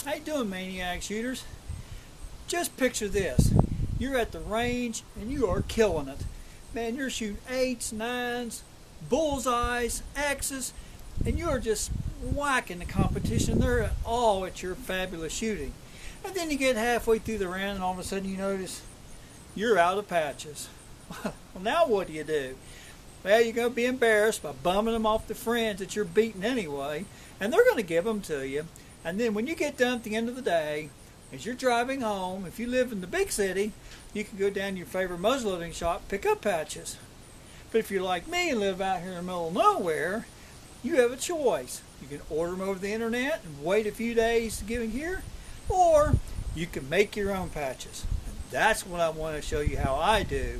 How you doing, maniac shooters? Just picture this. You're at the range and you are killing it. Man, you're shooting 8s, 9s, bullseyes, X's, and you're just whacking the competition. They're all at your fabulous shooting. And then you get halfway through the round and all of a sudden you notice you're out of patches. Well, now what do? Well, you're going to be embarrassed by bumming them off the friends that you're beating anyway, and they're going to give them to you. And then when you get done at the end of the day, as you're driving home, if you live in the big city, you can go down to your favorite muzzleloading shop, pick up patches. But if you're like me and live out here in the middle of nowhere, you have a choice. You can order them over the internet and wait a few days to get them here, or you can make your own patches. And that's what I want to show you how I do.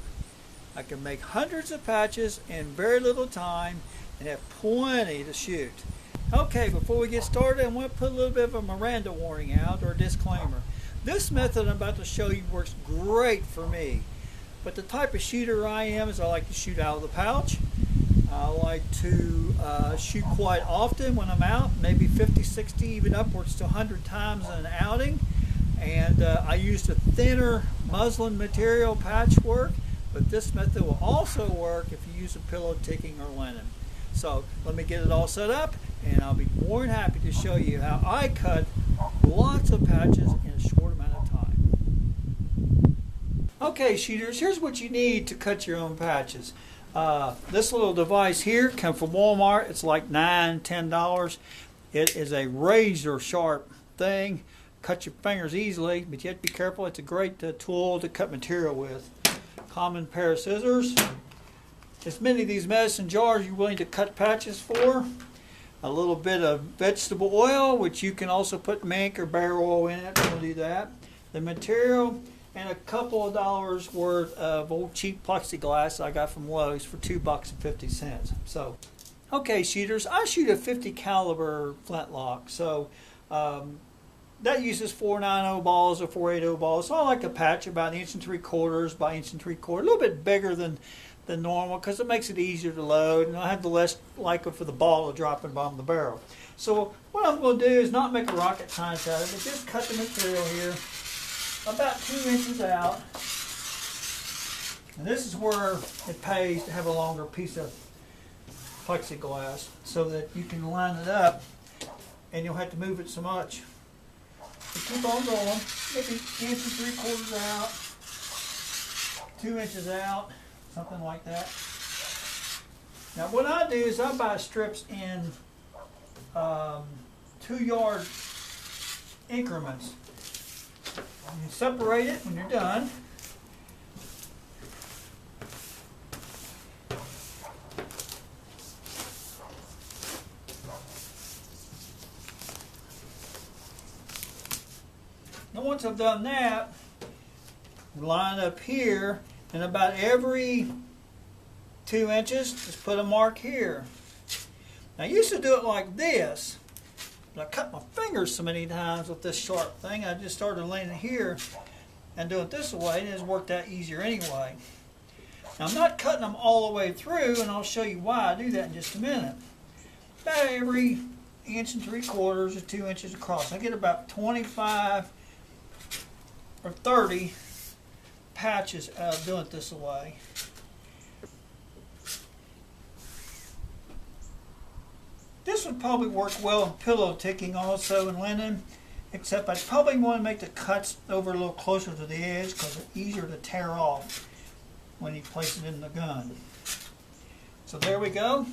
I can make hundreds of patches in very little time and have plenty to shoot. Okay, before we get started, I want to put a little bit of a Miranda warning out, or a disclaimer. This method I'm about to show you works great for me, but the type of shooter I am is I like to shoot out of the pouch. I like to shoot quite often when I'm out, maybe 50, 60, even upwards to 100 times in an outing. And I used a thinner muslin material patchwork, but this method will also work if you use a pillow ticking or linen. So let me get it all set up, and I'll be more than happy to show you how I cut lots of patches in a short amount of time. Okay, shooters, here's what you need to cut your own patches. This little device here comes from Walmart. It's like $9, $10. It is a razor sharp thing. Cut your fingers easily, but you have to be careful. It's a great tool to cut material with. Common pair of scissors. As many of these medicine jars you're willing to cut patches for. A little bit of vegetable oil, which you can also put mink or bear oil in it. We'll do that. The material, and a couple of dollars worth of old cheap plexiglass I got from Lowe's for $2.50. So, okay, shooters, I shoot a 50 caliber flintlock. So that uses 4.90 balls or 4.80 balls. So I like a patch about 1 3/4 by 1 3/4, a little bit bigger than normal because it makes it easier to load, and I have the less likely for the ball to drop in the bottom of the barrel. So what I'm going to do is not make a rocket science out of it, but just cut the material here about 2 inches out. And this is where it pays to have a longer piece of plexiglass so that you can line it up and you'll have to move it so much. So keep on going, maybe 1 3/4 out, 2 inches out, something like that. Now what I do is I buy strips in 2-yard increments. You separate it when you're done. Now once I've done that, line up here, and about every 2 inches, just put a mark here. Now I used to do it like this, but I cut my fingers so many times with this sharp thing, I just started laying it here and doing it this way, and it's worked out easier anyway. Now I'm not cutting them all the way through, and I'll show you why I do that in just a minute. About every 1 3/4 to 2 inches across. I get about 25 or 30 patches out of doing it this way. This would probably work well in pillow ticking also in linen, except I'd probably want to make the cuts over a little closer to the edge because they're easier to tear off when you place it in the gun. So there we go.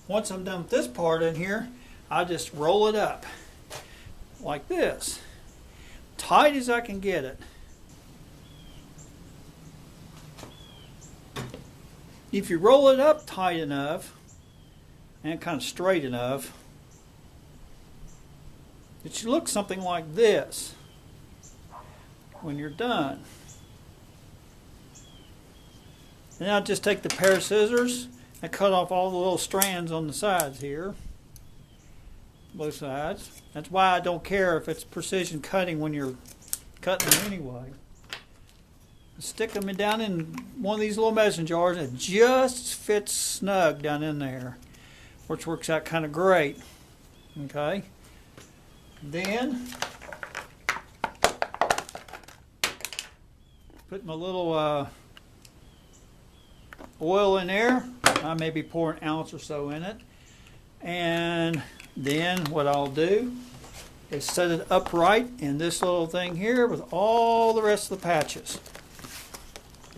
Once I'm done with this part in here, I just roll it up like this, tight as I can get it. If you roll it up tight enough and kind of straight enough, it should look something like this when you're done. And now just take the pair of scissors and cut off all the little strands on the sides here, both sides. That's why I don't care if it's precision cutting when you're cutting them anyway. Stick them down in one of these little medicine jars, and it just fits snug down in there, which works out kind of great. Okay, Then put my little oil in there. I maybe pour an ounce or so in it. And then what I'll do is set it upright in this little thing here with all the rest of the patches.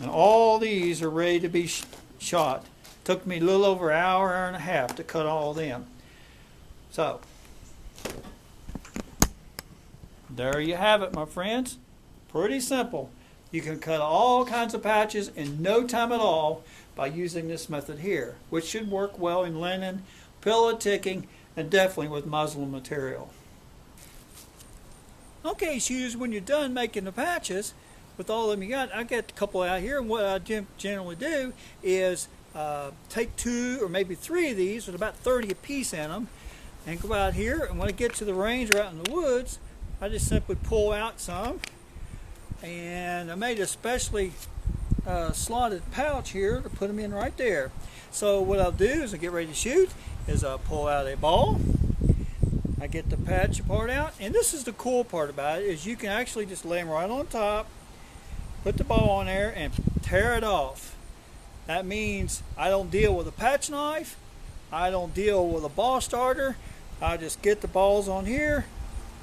And all these are ready to be shot. Took me a little over an hour, hour and a half to cut all of them. So, there you have it, my friends. Pretty simple. You can cut all kinds of patches in no time at all by using this method here, which should work well in linen, pillow ticking, and definitely with muslin material. Okay, shooters, when you're done making the patches, with all of them you got, I got a couple out here, and what I generally do is take 2 or maybe 3 of these with about 30 a piece in them, and go out here, and when I get to the range or out in the woods, I just simply pull out some, and I made a specially slotted pouch here to put them in right there. So what I'll do is I get ready to shoot, is I'll pull out a ball, I get the patch part out, and this is the cool part about it, is you can actually just lay them right on top, put the ball on there, and tear it off. That means I don't deal with a patch knife, I don't deal with a ball starter, I just get the balls on here,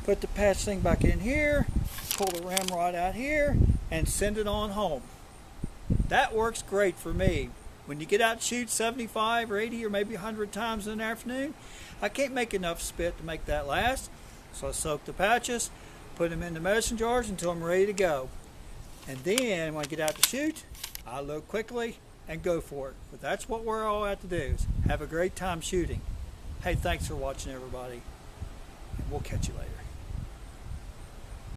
put the patch thing back in here, pull the ramrod out here, and send it on home. That works great for me. When you get out and shoot 75 or 80 or maybe 100 times in the afternoon, I can't make enough spit to make that last. So I soak the patches, put them in the medicine jars until I'm ready to go. And then when I get out to shoot, I load quickly and go for it. But that's what we're all out to do, is have a great time shooting. Hey, thanks for watching, everybody. And we'll catch you later.